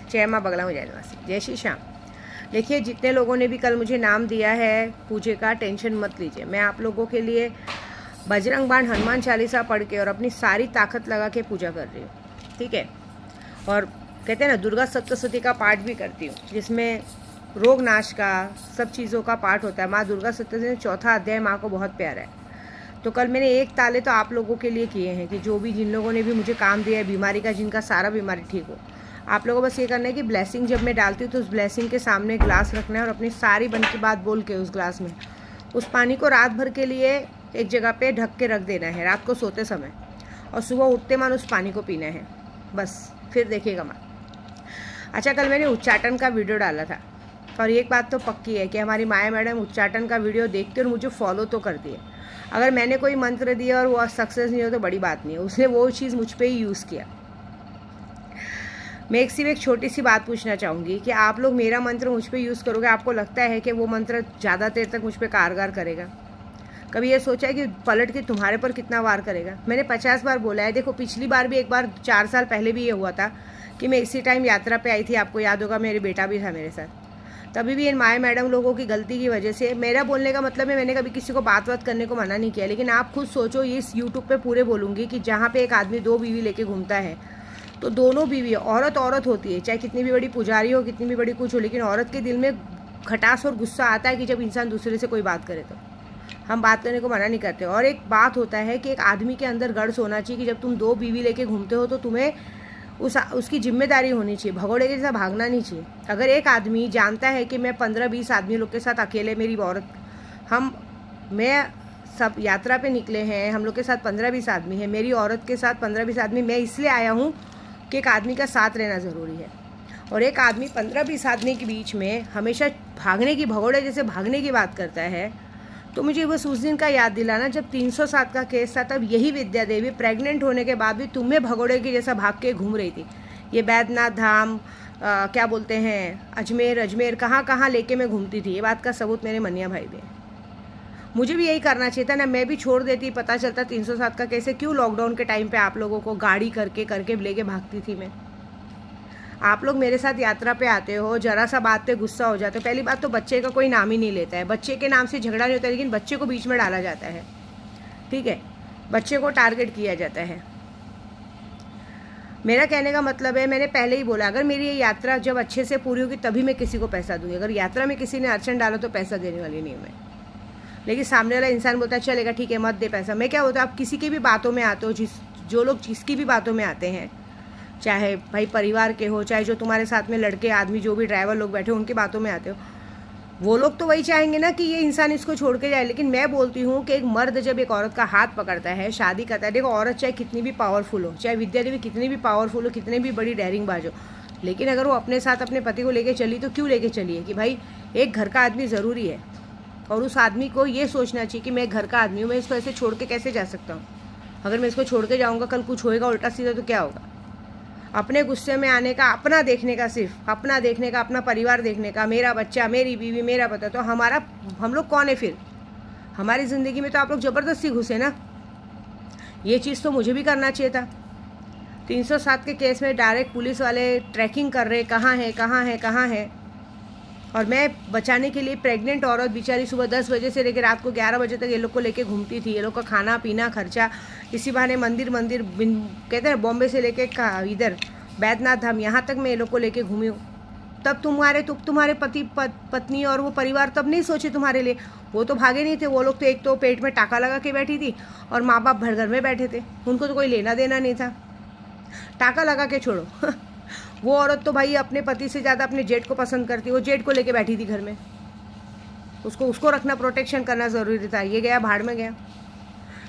जय माँ बगला मुझे निवासी, जय श्री श्याम। देखिए, जितने लोगों ने भी कल मुझे नाम दिया है पूजे का, टेंशन मत लीजिए। मैं आप लोगों के लिए बजरंग बाण, हनुमान चालीसा पढ़ के और अपनी सारी ताकत लगा के पूजा कर रही हूँ, ठीक है। और कहते हैं ना, दुर्गा सप्तशती का पाठ भी करती हूँ, जिसमें रोग नाश का, सब चीज़ों का पाठ होता है। माँ दुर्गा सप्तशती 4वां अध्याय माँ को बहुत प्यारा है। तो कल मैंने एक ताले तो आप लोगों के लिए किए हैं कि जो भी, जिन लोगों ने भी मुझे काम दिया है बीमारी का, जिनका सारा बीमारी ठीक हो, आप लोगों को बस ये करना है कि ब्लेसिंग जब मैं डालती हूँ तो उस ब्लेसिंग के सामने ग्लास रखना है और अपनी सारी मन की बात बोल के उस ग्लास में उस पानी को रात भर के लिए एक जगह पे ढक के रख देना है, रात को सोते समय, और सुबह उठते मान उस पानी को पीना है, बस। फिर देखिएगा माँ। अच्छा, कल मैंने उच्चाटन का वीडियो डाला था और एक बात तो पक्की है कि हमारी माया मैडम उच्चाटन का वीडियो देखते और मुझे फॉलो तो करती है। अगर मैंने कोई मंत्र दिया और वो सक्सेस नहीं हो तो बड़ी बात नहीं है, उसने वो चीज़ मुझ पर ही यूज़ किया। मैं एक छोटी सी बात पूछना चाहूँगी कि आप लोग मेरा मंत्र मुझ पर यूज़ करोगे, आपको लगता है कि वो मंत्र ज़्यादा देर तक मुझ पर कारगर करेगा? कभी ये सोचा है कि पलट के तुम्हारे पर कितना वार करेगा? मैंने 50 बार बोला है। देखो, पिछली बार भी, एक बार 4 साल पहले भी ये हुआ था कि मैं इसी टाइम यात्रा पे आई थी, आपको याद होगा, मेरे बेटा भी था मेरे साथ। तभी भी इन माया मैडम लोगों की गलती की वजह से, मेरा बोलने का मतलब है मैंने कभी किसी को बात करने को मना नहीं किया, लेकिन आप खुद सोचो, ये इस यूट्यूब पे पूरे बोलूँगी कि जहाँ पे एक आदमी 2 बीवी लेके घूमता है, तो दोनों बीवी, औरत होती है, चाहे कितनी भी बड़ी पुजारी हो, कितनी भी बड़ी कुछ हो, लेकिन औरत के दिल में खटास और गुस्सा आता है कि जब इंसान दूसरे से कोई बात करे। तो हम बात करने को मना नहीं करते। और एक बात होता है कि एक आदमी के अंदर गर्ज होना चाहिए कि जब तुम 2 बीवी लेके घूमते हो तो तुम्हें उसकी जिम्मेदारी होनी चाहिए, भगोड़े के जैसा भागना नहीं चाहिए। अगर एक आदमी जानता है कि मैं 15-20 आदमी लोग के साथ अकेले, मेरी औरत, मैं सब यात्रा पे निकले हैं, हम लोग के साथ 15-20 आदमी है, मेरी औरत के साथ 15-20 आदमी, मैं इसलिए आया हूँ कि एक आदमी का साथ रहना ज़रूरी है। और एक आदमी 15-20 आदमी के बीच में हमेशा भागने की, भगोड़े जैसे भागने की बात करता है, तो मुझे बस उस दिन का याद दिलाना जब 307 का केस था, तब यही विद्या देवी प्रेग्नेंट होने के बाद भी तुम्हें भगोड़े की जैसा भाग के घूम रही थी। ये बैद्यनाथ धाम, क्या बोलते हैं, अजमेर कहाँ कहाँ लेके मैं घूमती थी। ये बात का सबूत मेरे मनिया भाई भी है। मुझे भी यही करना चाहिए था ना, मैं भी छोड़ देती, पता चलता 307 का केस है। क्यों लॉकडाउन के टाइम पे आप लोगों को गाड़ी करके लेके भागती थी मैं? आप लोग मेरे साथ यात्रा पे आते हो, जरा सा बात पे गुस्सा हो जाते हो। पहली बात तो बच्चे का कोई नाम ही नहीं लेता है, बच्चे के नाम से झगड़ा नहीं होता, लेकिन बच्चे को बीच में डाला जाता है, ठीक है, बच्चे को टारगेट किया जाता है। मेरा कहने का मतलब है, मैंने पहले ही बोला, अगर मेरी ये यात्रा जब अच्छे से पूरी होगी तभी मैं किसी को पैसा दूंगी। अगर यात्रा में किसी ने अड़चन डाला तो पैसा देने वाली नहीं मैं। लेकिन सामने वाला इंसान बोलता है चलेगा ठीक है मत दे पैसा। मैं क्या होता है, आप किसी की भी बातों में आते हो, जो लोग जिसकी भी बातों में आते हैं, चाहे भाई परिवार के हो, चाहे जो तुम्हारे साथ में लड़के आदमी, जो भी ड्राइवर लोग बैठे हो, उनकी बातों में आते हो, वो लोग तो वही चाहेंगे ना कि ये इंसान इसको छोड़ के जाए। लेकिन मैं बोलती हूँ कि एक मर्द जब एक औरत का हाथ पकड़ता है, शादी करता है, देखो औरत चाहे कितनी भी पावरफुल हो, चाहे विद्या देवी कितनी भी पावरफुल हो, कितनी भी बड़ी डेयरिंग बाज हो, लेकिन अगर वो अपने साथ अपने पति को लेके चली तो क्यों लेके चली है कि भाई एक घर का आदमी ज़रूरी है। और उस आदमी को ये सोचना चाहिए कि मैं घर का आदमी हूँ, मैं इसको ऐसे छोड़ के कैसे जा सकता हूँ। अगर मैं इसको छोड़ के जाऊँगा, कल कुछ होएगा उल्टा सीधा तो क्या होगा। अपने गुस्से में आने का, अपना देखने का, सिर्फ अपना देखने का, अपना परिवार देखने का, मेरा बच्चा, मेरी बीवी, मेरा पता, तो हम लोग कौन है फिर? हमारी ज़िंदगी में तो आप लोग ज़बरदस्ती घुसे ना। ये चीज़ तो मुझे भी करना चाहिए था। 307 के केस में डायरेक्ट पुलिस वाले ट्रैकिंग कर रहे, कहाँ है कहाँ है कहाँ है। और मैं बचाने के लिए प्रेग्नेंट औरत बेचारी सुबह 10 बजे से लेकर रात को 11 बजे तक ये लोग को लेके घूमती थी। ये लोग का खाना पीना खर्चा, इसी बहाने मंदिर कहते हैं बॉम्बे से लेके इधर बैद्यनाथ धाम, यहाँ तक मैं ये लोग को लेके घूमी हूँ। तब तुम्हारे पति पत्नी और वो परिवार तब नहीं सोचे तुम्हारे लिए, वो तो भागे नहीं थे। वो लोग तो एक तो पेट में टाका लगा के बैठी थी और माँ बाप भर घर में बैठे थे, उनको तो कोई लेना देना नहीं था। टाका लगा के छोड़ो वो औरत तो भाई अपने पति से ज़्यादा अपने जेठ को पसंद करती, वो जेठ को लेके बैठी थी घर में, उसको रखना, प्रोटेक्शन करना ज़रूरी था। ये गया भाड़ में गया।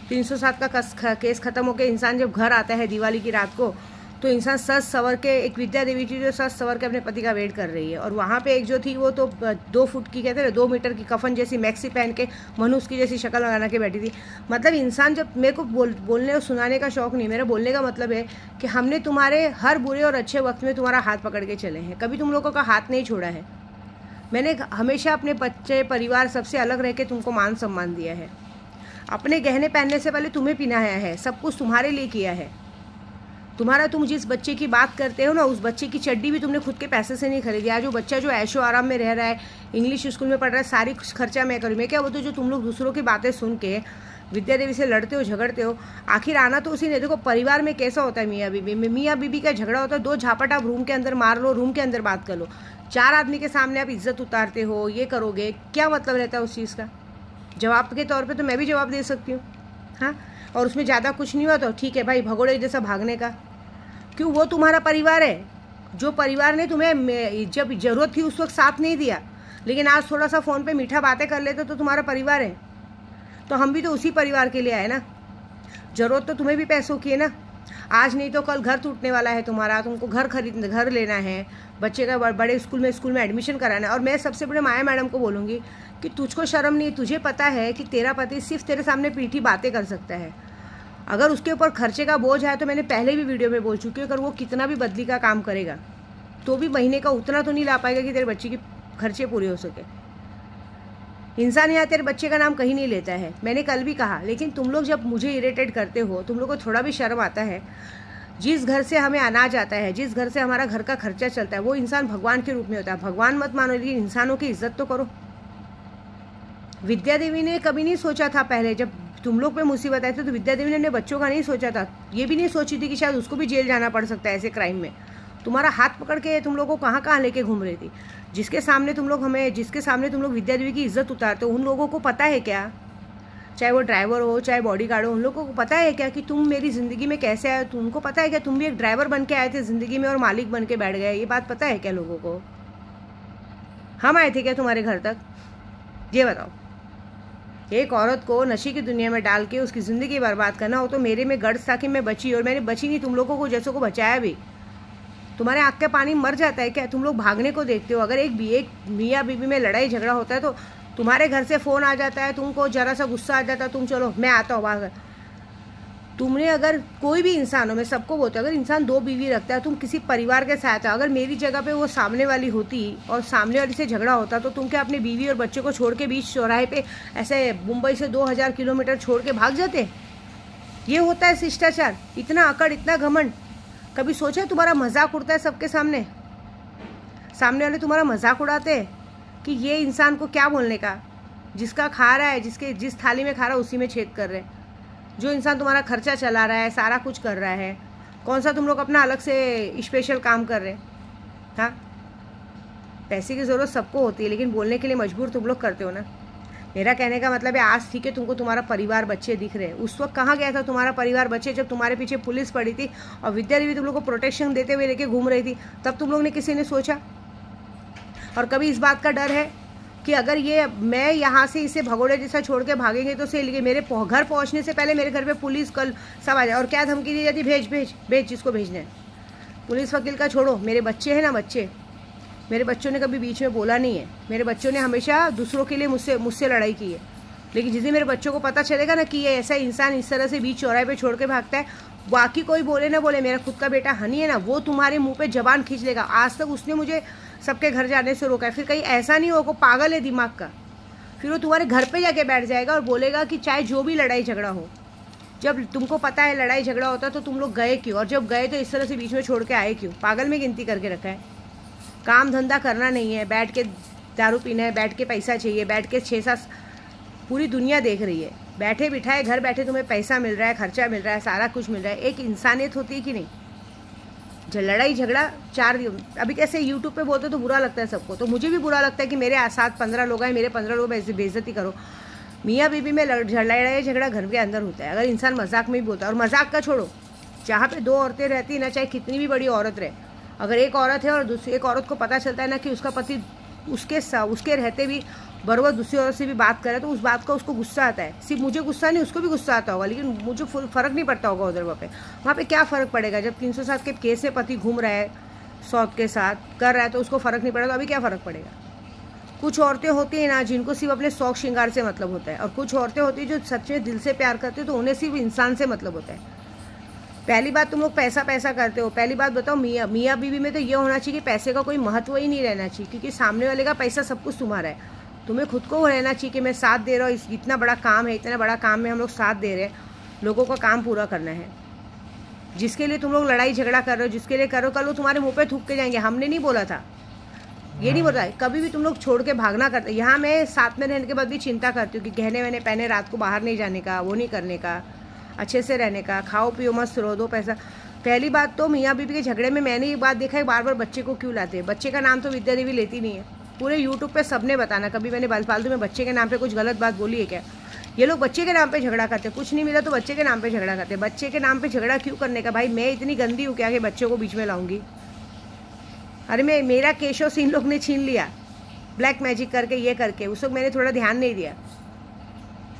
307 का केस ख़त्म होकर इंसान जब घर आता है दिवाली की रात को, तो इंसान सज सवर के, एक विद्या देवी थी जो सज सवर के अपने पति का वेट कर रही है, और वहाँ पे एक जो थी वो तो 2 फुट की, कहते हैं 2 मीटर की कफन जैसी मैक्सी पहन के मनुष्य की जैसी शक्ल लगाना के बैठी थी। मतलब इंसान जब, मेरे को बोलने और सुनाने का शौक़ नहीं, मेरा बोलने का मतलब है कि हमने तुम्हारे हर बुरे और अच्छे वक्त में तुम्हारा हाथ पकड़ के चले हैं, कभी तुम लोगों का हाथ नहीं छोड़ा है। मैंने हमेशा अपने बच्चे, परिवार सबसे अलग रह के तुमको मान सम्मान दिया है। अपने गहने पहनने से पहले तुम्हें पहनाया है, सब कुछ तुम्हारे लिए किया है। तुम्हारा, तुम जिस बच्चे की बात करते हो ना, उस बच्चे की चड्डी भी तुमने खुद के पैसे से नहीं खरीदी। आज वो बच्चा जो ऐशो आराम में रह रहा है, इंग्लिश स्कूल में पढ़ रहा है, सारी खर्चा मैं करूँ। मैं क्या बोलती हूँ, जो तुम लोग दूसरों की बातें सुन के विद्या देवी से लड़ते हो, झगड़ते हो, आखिर आना तो उसी ने। देखो परिवार में कैसा होता है, मियाँ बीबी में, मियाँ बीबी का झगड़ा होता है, 2 झापट आप रूम के अंदर मार लो, रूम के अंदर बात कर लो। 4 आदमी के सामने आप इज्जत उतारते हो, ये करोगे, क्या मतलब रहता है उस चीज़ का? जवाब के तौर पे तो मैं भी जवाब दे सकती हूँ, हाँ, और उसमें ज़्यादा कुछ नहीं हुआ तो ठीक है भाई, भगोड़े जैसा भागने का। क्यों? वो तुम्हारा परिवार है। जो परिवार ने तुम्हें जब ज़रूरत थी उस वक्त साथ नहीं दिया, लेकिन आज थोड़ा सा फ़ोन पे मीठा बातें कर लेते तो तुम्हारा परिवार है। तो हम भी तो उसी परिवार के लिए आए ना। ज़रूरत तो तुम्हें भी पैसों की है ना। आज नहीं तो कल घर टूटने वाला है तुम्हारा, तुमको घर लेना है, बच्चे का बड़े स्कूल में एडमिशन कराना है। और मैं सबसे बड़े माया मैडम को बोलूँगी कि तुझको शर्म नहीं? तुझे पता है कि तेरा पति सिर्फ तेरे सामने पीठी बातें कर सकता है। अगर उसके ऊपर खर्चे का बोझ है तो मैंने पहले भी वीडियो में बोल चुकी हूँ, अगर वो कितना भी बदली का काम करेगा तो भी महीने का उतना तो नहीं ला पाएगा कि तेरे बच्चे की खर्चे पूरे हो सके। इंसान यहाँ तेरे बच्चे का नाम कहीं नहीं लेता है, मैंने कल भी कहा। लेकिन तुम लोग जब मुझे इरिटेट करते हो, तुम लोग को थोड़ा भी शर्म आता है? जिस घर से हमें अनाज आता है, जिस घर से हमारा घर का खर्चा चलता है, वो इंसान भगवान के रूप में होता है। भगवान मत मानो, लेकिन इंसानों की इज्जत तो करो। विद्या देवी ने कभी नहीं सोचा था, पहले जब तुम लोग पे मुसीबत आई थी तो विद्या देवी ने अपने बच्चों का नहीं सोचा था। ये भी नहीं सोची थी कि शायद उसको भी जेल जाना पड़ सकता है ऐसे क्राइम में। तुम्हारा हाथ पकड़ के तुम लोगों को कहाँ कहाँ लेके घूम रही थी। जिसके सामने तुम लोग विद्या देवी की इज्जत उतारते हो, उन लोगों को पता है क्या? चाहे वो ड्राइवर हो, चाहे बॉडीगार्ड हो, उन लोगों को पता है क्या कि तुम मेरी ज़िंदगी में कैसे आए? तुमको पता है क्या तुम भी एक ड्राइवर बन के आए थे ज़िंदगी में और मालिक बन के बैठ गए? ये बात पता है क्या लोगों को? हम आए थे क्या तुम्हारे घर तक? ये बताओ। एक औरत को नशे की दुनिया में डाल के उसकी ज़िंदगी बर्बाद करना हो तो मेरे में गट्स था कि मैं बची, और मैंने बची नहीं, तुम लोगों को जैसों को बचाया भी। तुम्हारे आँख के पानी मर जाता है क्या? तुम लोग भागने को देखते हो। अगर एक मियाँ बीवी में लड़ाई झगड़ा होता है तो तुम्हारे घर से फ़ोन आ जाता है, तुमको जरा सा गुस्सा आ जाता है, तुम चलो मैं आता हूँ बाहर। तुमने अगर कोई भी इंसान हो, मैं सबको बोलती हूँ, अगर इंसान 2 बीवी रखता है, तुम किसी परिवार के साथ हो, अगर मेरी जगह पे वो सामने वाली होती और सामने वाली से झगड़ा होता तो तुम क्या अपनी बीवी और बच्चे को छोड़ के बीच चौराहे पे ऐसे मुंबई से 2000 किलोमीटर छोड़ के भाग जाते? ये होता है शिष्टाचार? इतना अकड़, इतना घमंड? कभी सोचा तुम्हारा मजाक उड़ता है सबके सामने? सामने वाले तुम्हारा मजाक उड़ाते हैं कि ये इंसान को क्या बोलने का? जिसका खा रहा है, जिस थाली में खा रहा है उसी में छेद कर रहे। जो इंसान तुम्हारा खर्चा चला रहा है, सारा कुछ कर रहा है, कौन सा तुम लोग अपना अलग से स्पेशल काम कर रहे हैं? हाँ, पैसे की ज़रूरत सबको होती है, लेकिन बोलने के लिए मजबूर तुम लोग करते हो ना। मेरा कहने का मतलब है, आज ठीक है तुमको तुम्हारा परिवार बच्चे दिख रहे हैं, उस वक्त कहाँ गया था तुम्हारा परिवार बच्चे जब तुम्हारे पीछे पुलिस पड़ी थी और विद्या देवी तुम लोग को प्रोटेक्शन देते हुए लेके घूम रही थी? तब तुम लोग ने किसी ने सोचा? और कभी इस बात का डर है कि अगर ये मैं यहाँ से इसे भगोड़े जैसा छोड़ के भागेंगे तो से लेके मेरे घर पहुँचने से पहले मेरे घर पे पुलिस कल सब आ जाए? और क्या धमकी दी जाती? भेज जिसको भेजना है। पुलिस वकील का छोड़ो, मेरे बच्चे हैं ना, मेरे बच्चों ने कभी बीच में बोला नहीं है। मेरे बच्चों ने हमेशा दूसरों के लिए मुझसे लड़ाई की है। लेकिन जिस दिन मेरे बच्चों को पता चलेगा ना कि ये ऐसा इंसान इस तरह से बीच चौराहे पे छोड़ के भागता है, बाकी कोई बोले ना बोले, मेरा खुद का बेटा हनी है ना, वो तुम्हारे मुंह पे जबान खींच लेगा। आज तक उसने मुझे सबके घर जाने से रोका है। फिर कहीं ऐसा नहीं हो, पागल है दिमाग का, फिर वो तुम्हारे घर पे जाके बैठ जाएगा और बोलेगा कि चाहे जो भी लड़ाई झगड़ा हो। जब तुमको पता है लड़ाई झगड़ा होता तो तुम लोग गए क्यों? और जब गए तो इस तरह से बीच में छोड़ के आए क्यों? पागल में गिनती करके रखा है। काम धंधा करना नहीं है, बैठ के दारू पीना है, बैठ के पैसा चाहिए, बैठ के 6-7 पूरी दुनिया देख रही है, बैठे बिठाए घर बैठे तुम्हें पैसा मिल रहा है, खर्चा मिल रहा है, सारा कुछ मिल रहा है। एक इंसानियत होती है कि नहीं? जब लड़ाई झगड़ा 4 दिन, अभी कैसे यूट्यूब पे बोलते तो बुरा लगता है सबको, तो मुझे भी बुरा लगता है कि मेरे साथ 15 लोग हैं, मेरे 15 लोग ऐसे बेइज्जती करो। मियाँ बीबी में लड़ाई झगड़ा घर के अंदर होता है, अगर इंसान मजाक में भी बोलता है। और मजाक का छोड़ो, जहाँ पे 2 औरतें रहती ना, चाहे कितनी भी बड़ी औरत रहे, अगर एक औरत है और दूसरी एक औरत को पता चलता है ना कि उसका पति उसके रहते भी बराबर दूसरी औरत से भी बात करे, तो उस बात का उसको गुस्सा आता है। सिर्फ मुझे गुस्सा नहीं, उसको भी गुस्सा आता होगा, लेकिन मुझे फ़र्क नहीं पड़ता होगा उधर वहाँ पे क्या फ़र्क पड़ेगा? जब 307 के केस में पति घूम रहा है, सौत के साथ कर रहा है, तो उसको फ़र्क नहीं पड़ेगा, तो अभी क्या फ़र्क पड़ेगा? कुछ औरतें होती हैं ना जिनको सिर्फ अपने शौक श्रृंगार से मतलब होता है, और कुछ औरतें होती हैं जो सच में दिल से प्यार करते हैं, तो उन्हें सिर्फ इंसान से मतलब होता है। पहली बात, तुम लोग पैसा करते हो। पहली बात बताओ, मियाँ बीवी में तो ये होना चाहिए कि पैसे का कोई महत्व ही नहीं रहना चाहिए, क्योंकि सामने वाले का पैसा सब कुछ तुम्हारा है। तुम्हें खुद को रहना चाहिए कि मैं साथ दे रहा हूँ, इतना बड़ा काम है, इतना बड़ा काम में हम लोग साथ दे रहे हैं, लोगों का काम पूरा करना है। जिसके लिए तुम लोग लड़ाई झगड़ा कर रहे हो, जिसके लिए करो, कल वो तुम्हारे मुंह पे थूक के जाएंगे। हमने नहीं बोला था, ये नहीं बोला है कभी भी तुम लोग छोड़ के भागना करते। यहाँ मैं साथ में रहने के बाद भी चिंता करती हूँ कि गहने वहने पहने, रात को बाहर नहीं जाने का, वो नहीं करने का, अच्छे से रहने का, खाओ पियो मस्त रहो, दो पैसा। पहली बात तो मियाँ बीबी के झगड़े में मैंने ये बात देखा है, बार बार बच्चे को क्यों लाते हैं। बच्चे का नाम तो विद्या देवी लेती नहीं है। पूरे यूट्यूब पे सबने बताना, कभी मैंने फालतू में बच्चे के नाम पे कुछ गलत बात बोली है क्या? ये लोग बच्चे के नाम पे झगड़ा करते हैं, कुछ नहीं मिला तो बच्चे के नाम पे झगड़ा करते हैं। बच्चे के नाम पे झगड़ा क्यों करने का भाई? मैं इतनी गंदी हूँ क्या कि बच्चों को बीच में लाऊंगी? अरे मेरा केशव इन लोग ने छीन लिया ब्लैक मैजिक करके, ये करके। उस वक्त मैंने थोड़ा ध्यान नहीं दिया।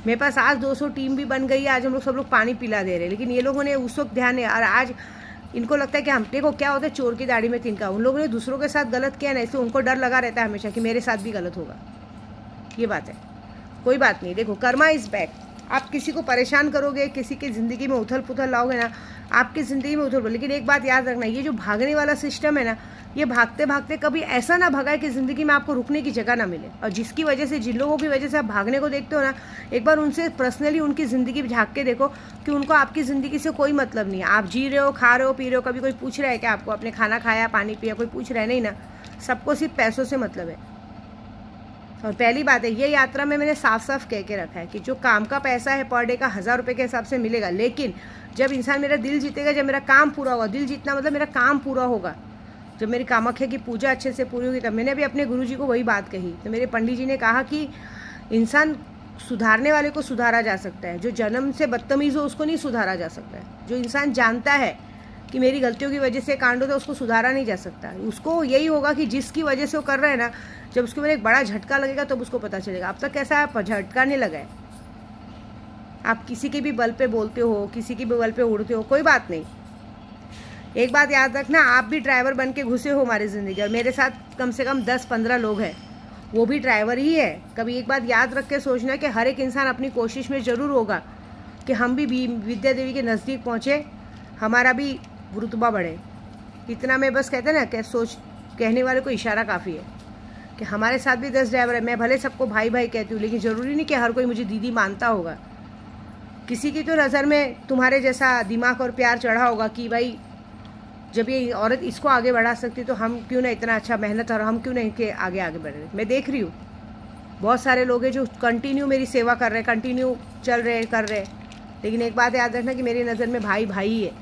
मेरे पास आज 200 टीम भी बन गई है, आज हम लोग सब लोग पानी पिला दे रहे हैं, लेकिन ये लोगों ने उस वक्त ध्यान नहीं। और आज इनको लगता है कि हम, देखो क्या होता है, चोर की दाढ़ी में तिनका। उन लोगों ने दूसरों के साथ गलत किया ना, इसलिए उनको डर लगा रहता है हमेशा कि मेरे साथ भी गलत होगा। ये बात है, कोई बात नहीं। देखो कर्मा इज बैक। आप किसी को परेशान करोगे, किसी की ज़िंदगी में उथल पुथल लाओगे ना, आपकी ज़िंदगी में उथल। लेकिन एक बात याद रखना, ये जो भागने वाला सिस्टम है ना, ये भागते भागते कभी ऐसा ना भगाए कि ज़िंदगी में आपको रुकने की जगह ना मिले। और जिसकी वजह से, जिन लोगों की वजह से आप भागने को देखते हो ना, एक बार उनसे पर्सनली उनकी ज़िंदगी झाँक के देखो कि उनको आपकी ज़िंदगी से कोई मतलब नहीं है। आप जी रहे हो, खा रहे हो, पी रहे हो, कभी कोई पूछ रहा है कि आपको आपने खाना खाया, पानी पिया, कोई पूछ रहा है? नहीं ना, सबको सिर्फ पैसों से मतलब है। और पहली बात है, ये यात्रा में मैंने साफ साफ कह के रखा है कि जो काम का पैसा है पर डे का 1000 रुपये के हिसाब से मिलेगा, लेकिन जब इंसान मेरा दिल जीतेगा, जब मेरा काम पूरा होगा, दिल जीतना मतलब मेरा काम पूरा होगा, जब मेरी कामाख्या की पूजा अच्छे से पूरी होगी, तब। मैंने भी अपने गुरुजी को वही बात कही, तो मेरे पंडित जी ने कहा कि इंसान सुधारने वाले को सुधारा जा सकता है, जो जन्म से बदतमीज़ हो उसको नहीं सुधारा जा सकता है। जो इंसान जानता है कि मेरी गलतियों की वजह से कांड होता है, उसको सुधारा नहीं जा सकता। उसको यही होगा कि जिसकी वजह से वो कर रहा है ना, जब उसके ऊपर एक बड़ा झटका लगेगा तब उसको पता चलेगा। अब तक कैसा है, झटका नहीं लगा है। आप किसी के भी बल पे बोलते हो, किसी के भी बल पे उड़ते हो, कोई बात नहीं। एक बात याद रखना, आप भी ड्राइवर बन के घुसे हो हमारी ज़िंदगी, और मेरे साथ कम से कम 10-15 लोग हैं, वो भी ड्राइवर ही है। कभी एक बात याद रख के सोचना कि हर एक इंसान अपनी कोशिश में ज़रूर होगा कि हम भी विद्या देवी के नज़दीक पहुँचे, हमारा भी रुतबा बढ़े। इतना मैं बस कहते ना कि कहने वाले को इशारा काफ़ी है कि हमारे साथ भी 10 ड्राइवर है। मैं भले सबको भाई भाई कहती हूँ, लेकिन ज़रूरी नहीं कि हर कोई मुझे दीदी मानता होगा। किसी की तो नज़र में तुम्हारे जैसा दिमाग और प्यार चढ़ा होगा कि भाई जब ये औरत इसको आगे बढ़ा सकती तो हम क्यों ना इतना अच्छा मेहनत, और हम क्यों ना इनके आगे आगे बढ़ रहे। मैं देख रही हूँ बहुत सारे लोग हैं जो कंटिन्यू मेरी सेवा कर रहे हैं, कंटिन्यू चल रहे कर रहे, लेकिन एक बात याद रखना कि मेरी नज़र में भाई भाई ही है।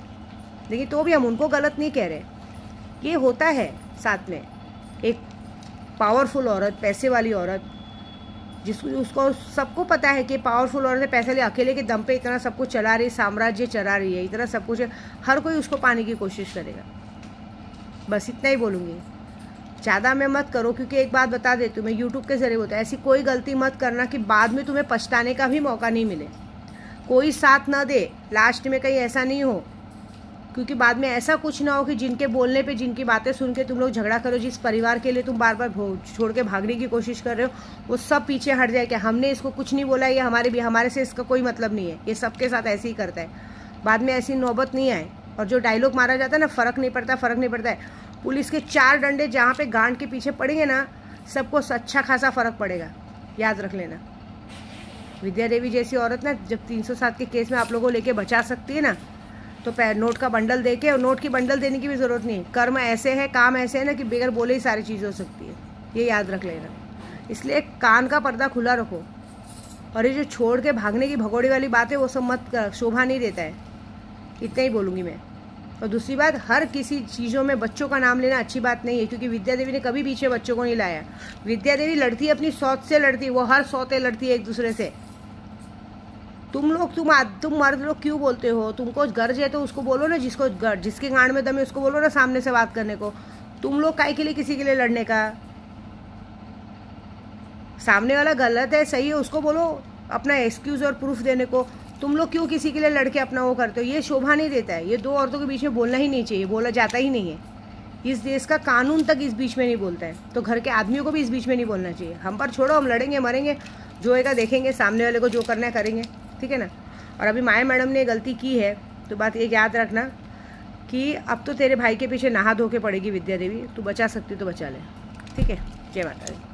लेकिन तो भी हम उनको गलत नहीं कह रहे। ये होता है साथ में एक पावरफुल औरत, पैसे वाली औरत, जिसको उसको सबको पता है कि पावरफुल औरत है, पैसे ले अकेले के दम पे इतना सब कुछ चला रही, साम्राज्य चला रही है, इतना सब कुछ, हर कोई उसको पाने की कोशिश करेगा। बस इतना ही बोलूँगी, ज़्यादा मैं मत करो। क्योंकि एक बात बता देती हूँ मैं, यूट्यूब के ज़रिए होता है, ऐसी कोई गलती मत करना कि बाद में तुम्हें पछताने का भी मौका नहीं मिले, कोई साथ ना दे, लास्ट में कहीं ऐसा नहीं हो। क्योंकि बाद में ऐसा कुछ ना हो कि जिनके बोलने पे, जिनकी बातें सुन के तुम लोग झगड़ा करो, जिस परिवार के लिए तुम बार बार छोड़ के भागने की कोशिश कर रहे हो, वो सब पीछे हट जाए कि हमने इसको कुछ नहीं बोला, ये हमारे से इसका कोई मतलब नहीं है। ये सबके साथ ऐसे ही करता है, बाद में ऐसी नौबत नहीं आए। और जो डायलॉग मारा जाता है ना, फ़र्क नहीं पड़ता है, पुलिस के 4 डंडे जहाँ पे गांड के पीछे पड़ेंगे ना, सबको अच्छा खासा फ़र्क पड़ेगा, याद रख लेना। विद्या देवी जैसी औरत ना, जब 307 के केस में आप लोगों को लेके बचा सकती है ना, तो नोट का बंडल दे के, और नोट की बंडल देने की भी ज़रूरत नहीं है। कर्म ऐसे है, काम ऐसे है ना कि बगैर बोले ही सारी चीज़ हो सकती है, ये याद रख लेना। इसलिए कान का पर्दा खुला रखो। और ये जो छोड़ के भागने की भगोड़े वाली बात है, वो सब मत कर, शोभा नहीं देता है। इतना ही बोलूँगी मैं। और दूसरी बात, हर किसी चीज़ों में बच्चों का नाम लेना अच्छी बात नहीं है, क्योंकि विद्या देवी ने कभी पीछे बच्चों को नहीं लाया। विद्या देवी लड़ती है अपनी सौत से, लड़ती है, वो हर सौतें लड़ती है एक दूसरे से। तुम मर्द लोग क्यों बोलते हो? तुमको गर्ज है तो उसको बोलो ना, जिसके गांड में दम है उसको बोलो ना सामने से बात करने को। तुम लोग काहे के लिए किसी के लिए लड़ने का? सामने वाला गलत है, सही है, उसको बोलो अपना एक्सक्यूज और प्रूफ देने को। तुम लोग क्यों किसी के लिए लड़के अपना वो करते हो? ये शोभा नहीं देता है। ये 2 औरतों के बीच में बोलना ही नहीं चाहिए, बोला जाता ही नहीं है। इस देश का कानून तक इस बीच में नहीं बोलता है, तो घर के आदमियों को भी इस बीच में नहीं बोलना चाहिए। हम पर छोड़ो, हम लड़ेंगे मरेंगे, जो होगा देखेंगे, सामने वाले को जो करना है करेंगे, ठीक है ना। और अभी माया मैडम ने गलती की है, तो बात ये याद रखना कि अब तो तेरे भाई के पीछे नहा धो के पड़ेगी विद्या देवी। तू बचा सकती तो बचा ले, ठीक है। जय माता दी।